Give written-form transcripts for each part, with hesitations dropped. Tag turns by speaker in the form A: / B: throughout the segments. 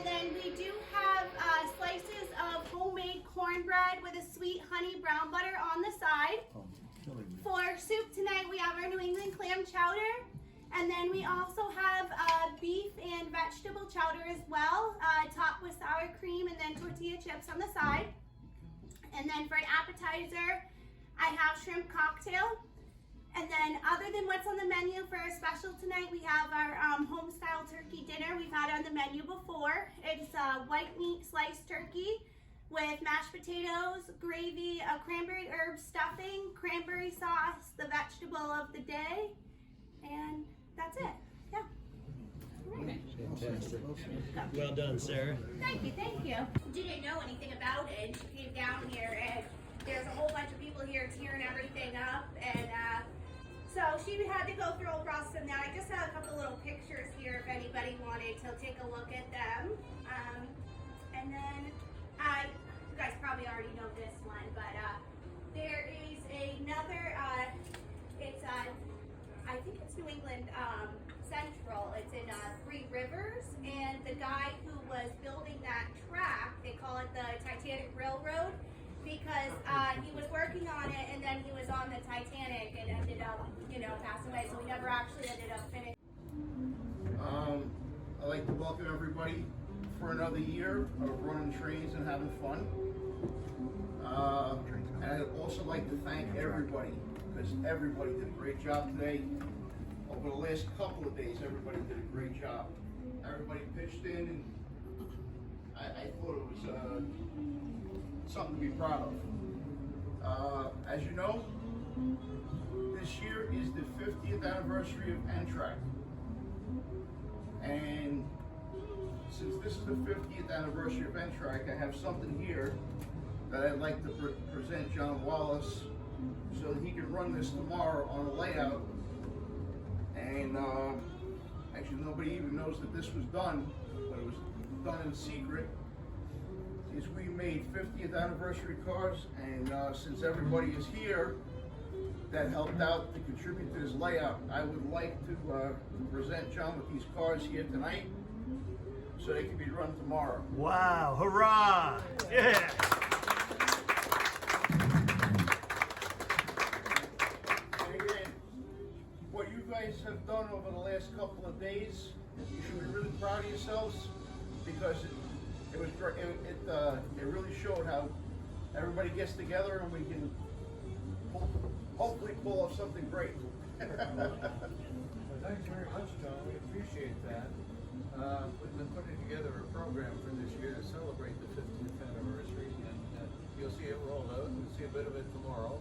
A: And then we do have slices of homemade cornbread with a sweet honey brown butter on the side. For soup tonight, we have our New England clam chowder. And then we also have beef and vegetable chowder as well, topped with sour cream and then tortilla chips on the side. And then for an appetizer, I have shrimp cocktail. And then other than what's on the menu for our special tonight, we have our home style turkey dinner we've had on the menu before. It's white meat sliced turkey with mashed potatoes, gravy, a cranberry herb stuffing, cranberry sauce, the vegetable of the day, and that's it. Yeah.
B: Fantastic. Well done, Sarah.
A: Thank you, thank you. She didn't know anything about it, and she came down here, and there's a whole bunch of people here tearing everything up, and so she had to go through a whole process of that. I just have a couple little pictures here if anybody wanted to take a look at them. And then, you guys probably already know this one, but there is another, I think it's New England Central. It's in Three Rivers, and the guy who was building that track, they call it the Titanic Railroad, because he was working on it and then he was on the Titanic and ended up, passing away. So we never actually ended up finishing.
C: I'd like to welcome everybody for another year of running trains and having fun. And I'd also like to thank everybody, because everybody did a great job today. Over the last couple of days, everybody did a great job. Everybody pitched in, and I thought it was something to be proud of. As you know, this year is the 50th anniversary of NTRAK. And since this is the 50th anniversary of NTRAK, I have something here that I'd like to present John Wallis so that he can run this tomorrow on a layout. And actually nobody even knows that this was done, but it was done in secret. Is we made 50th anniversary cars, and since everybody is here that helped out to contribute to this layout, I would like to present John with these cars here tonight so they can be run tomorrow.
B: Wow, hurrah! Yeah!
C: And again, what you guys have done over the last couple of days, you should be really proud of yourselves, because it was great. It really showed how everybody gets together and we can hopefully pull off something great.
D: Well, thanks very much, John. We appreciate that. We've been putting together a program for this year to celebrate the 50th anniversary, and you'll see it roll out. You'll see a bit of it tomorrow.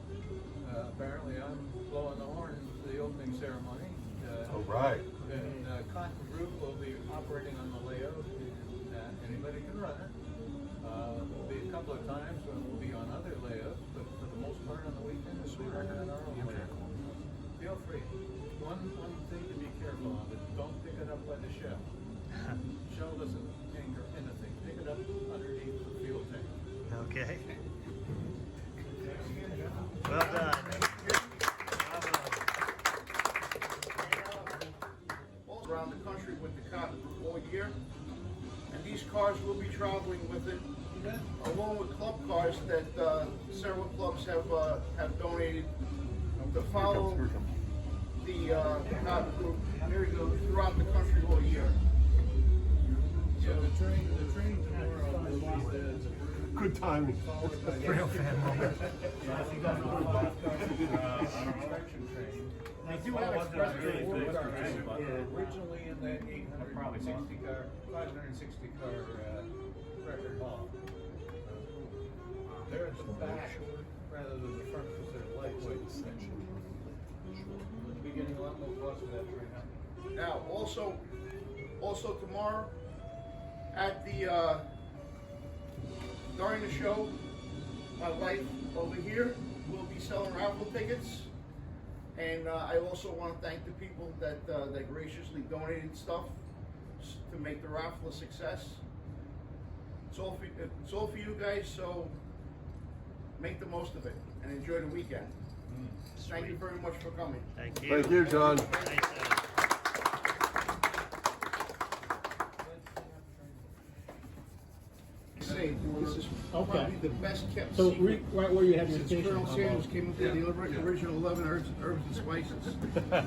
D: Apparently, I'm blowing the horn for the opening ceremony.
E: All right.
D: And Cotton Group will be operating on the layout. Anybody can run it. There'll be a couple of times when we'll be on other layouts, but for the most part on the weekends, we're running on our own layout. Feel free. One thing to be careful of is don't pick it up by the shell. Shell doesn't anchor anything. Pick it up underneath the fuel tank.
B: Okay. Well done.
C: All around the country with the Cotton Group all year. And these cars will be traveling with it, along with club cars that several clubs have donated to follow the Cotton Group throughout the country all year.
D: So the train tomorrow will be the
E: Good timing.
B: Railfan moment.
D: inspection train. They do have express trains. Originally in the 560 car record hall. They're at the back rather than the front because they're lightweight section. We'll be getting a lot more close to that train.
C: Now, also tomorrow at the during the show, my wife over here will be selling raffle tickets, and I also want to thank the people that graciously donated stuff to make the raffle a success. It's all for you guys, so make the most of it and enjoy the weekend. Thank you very much for coming.
B: Thank you.
E: Thank you, John.
B: Thanks,
C: okay, this is
F: Okay.
C: probably the best kept
F: So
C: secret.
F: right where you have your
C: Since
F: station.
C: Colonel Sanders came up with the original 11 herbs and spices.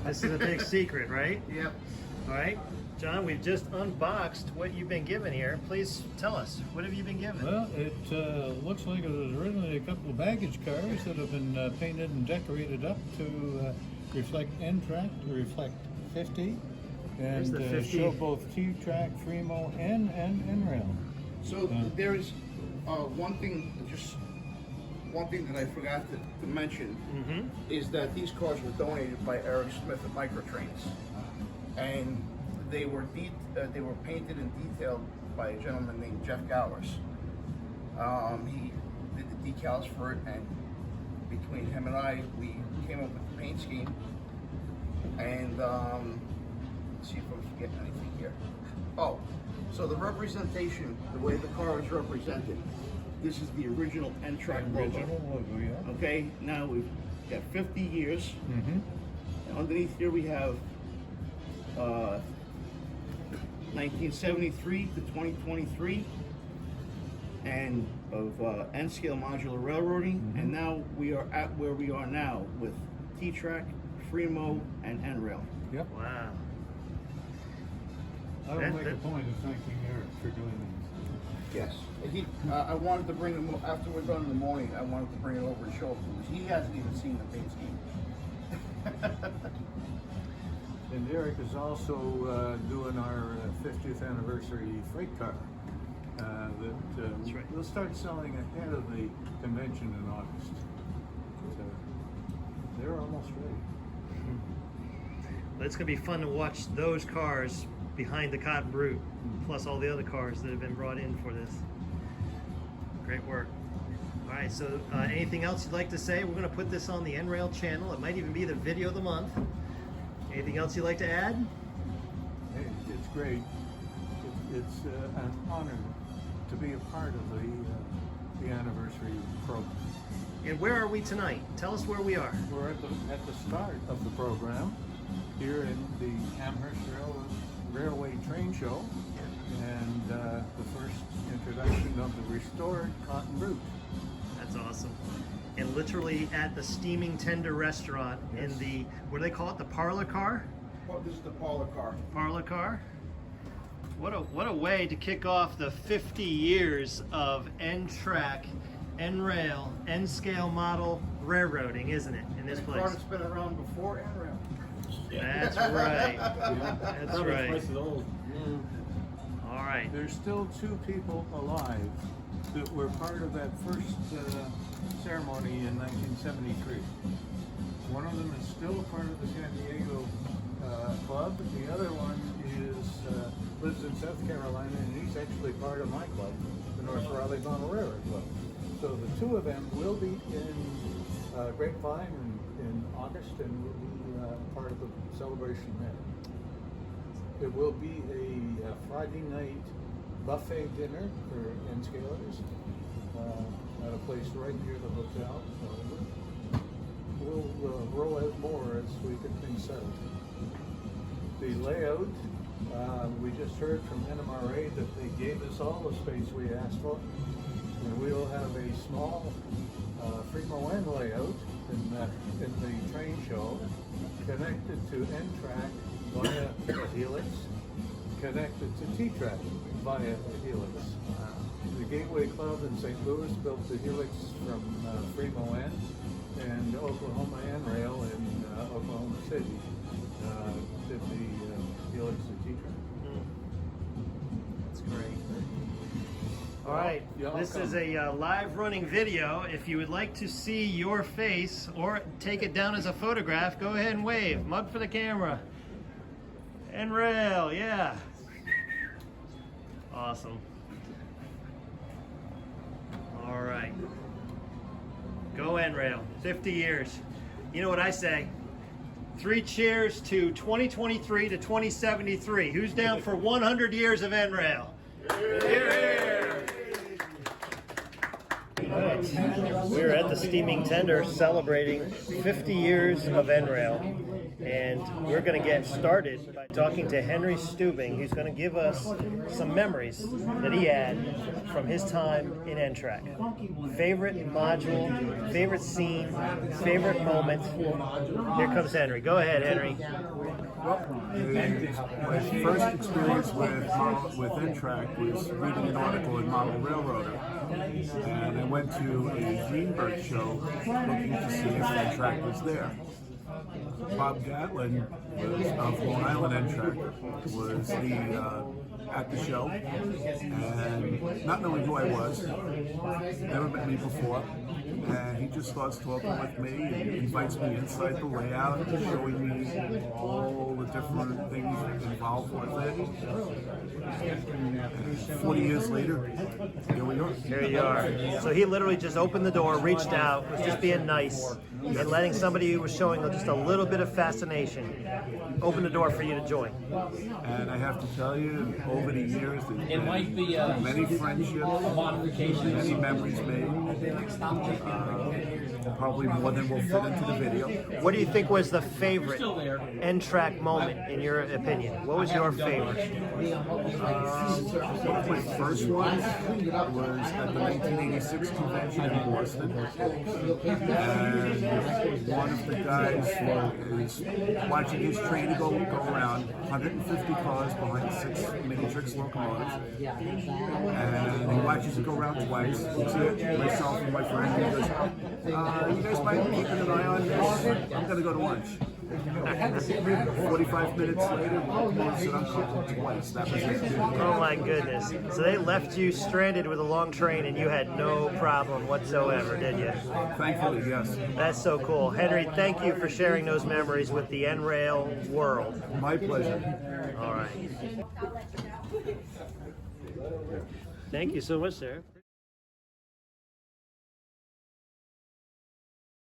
B: This is a big secret, right?
C: Yep.
B: All right. John, we've just unboxed what you've been given here. Please tell us, what have you been given?
D: Well, it looks like it was originally a couple of baggage cars that have been painted and decorated up to reflect NTRAK, to reflect 50,
B: There's
D: and
B: the 50.
D: show both T-TRAK, Free-moN, and NRail.
C: So there's one thing that I forgot to mention is that these cars were donated by Eric Smith at Microtrains, and they were painted and detailed by a gentleman named Jeff Gowers. He did the decals for it, and between him and I, we came up with the paint scheme. And let's see if I'm forgetting anything here. Oh, so the representation, the way the car is represented, this is the original NTRAK logo.
D: Original logo, yeah.
C: Okay, now we've got 50 years.
D: Mm-hmm.
C: And underneath here we have 1973 to 2023, and of N-scale modular railroading. And now we are at where we are now with T-TRAK, Free-moN, and NRail.
D: Yep.
B: Wow.
D: I will make a point of thanking Eric for doing these.
C: Yes. I wanted to bring them, after we're done in the morning, I wanted to bring it over and show it to him, because he hasn't even seen the paint scheme.
D: And Eric is also doing our 50th anniversary freight car that
B: right.
D: we'll start selling ahead of the convention in August. So they're almost ready.
B: But it's going to be fun to watch those cars behind the Cotton Brute, plus all the other cars that have been brought in for this. Great work. All right, so anything else you'd like to say? We're going to put this on the NRail channel. It might even be the video of the month. Anything else you'd like to add?
D: Hey, it's great. It's an honor to be a part of the anniversary program.
B: And where are we tonight? Tell us where we are.
D: We're at the start of the program here in the Amherst Railway Train Show, and the first introduction of the restored Cotton Brute.
B: That's awesome. And literally at the steaming tender restaurant in the, what do they call it? The Parlor Car?
C: Well, this is the Parlor Car.
B: Parlor Car. What a way to kick off the 50 years of NTRAK, NRail, N-scale model railroading, isn't it? In this
C: The
B: place.
C: car that's been around before NRail.
B: That's right. That's right.
F: Price is old.
B: All right.
D: There's still 2 people alive that were part of that first ceremony in 1973. One of them is still a part of the San Diego club. The other one lives in South Carolina, and he's actually part of my club, the North Raleigh Mountain Railroad Club. So the 2 of them will be in Grapevine in August, and will be part of the celebration there. There will be a Friday night buffet dinner for N-scalers at a place right near the hotel. We'll roll out more as we get things settled. The layout, we just heard from NMRA that they gave us all the space we asked for. And we'll have a small Free-moN layout in the train show, connected to NTRAK via a helix, connected to T-TRAK via a helix. The Gateway Club in St. Louis built the helix from Free-moN, and Oklahoma NRail in Oklahoma City did the helix to T-TRAK.
B: That's great. All right,
D: Y'all
B: this
D: come.
B: is a live running video. If you would like to see your face or take it down as a photograph, go ahead and wave. Mug for the camera. NRail, yeah. Awesome. All right. Go NRail, 50 years. You know what I say? 3 cheers to 2023 to 2073. Who's down for 100 years of NRail? Here. We're at the steaming tender celebrating 50 years of NRail. And we're going to get started by talking to Henry Stubing, who's going to give us some memories that he had from his time in NTRAK. Favorite module, favorite scene, favorite moment. Here comes Henry. Go ahead, Henry.
F: My first experience with NTRAK was reading an article in Model Railroader, and I went to a Greenberg show looking to see if NTRAK was there. Bob Gatlin was of Long Island NTRAK, was at the show, and not knowing who I was, never met me before, and he just starts talking with me and invites me inside the layout, showing me all the different things involved with it. And 40 years later, here we are.
B: Here you are. So he literally just opened the door, reached out, was just being nice, and letting somebody who was showing just a little bit of fascination open the door for you to join.
F: And I have to tell you, over the years, there's been many friendships, many memories made. Probably more than will fit into the video.
B: What do you think was the favorite NTRAK moment, in your opinion? What was your favorite?
F: One of my first ones was at the 1986 convention in Boston. And one of the guys is watching his train go around, 150 cars behind 6 mini-tricks locomotives. And he watches it go around twice. It's myself and my friend. He goes, you guys might be keeping an eye on this. I'm going to go to lunch. 45 minutes later, we sit on call twice. That was it.
B: Oh my goodness. So they left you stranded with a long train and you had no problem whatsoever, did you?
F: Thankfully, yes.
B: That's so cool. Henry, thank you for sharing those memories with the NRail world.
F: My pleasure.
B: All right. Thank you so much, sir.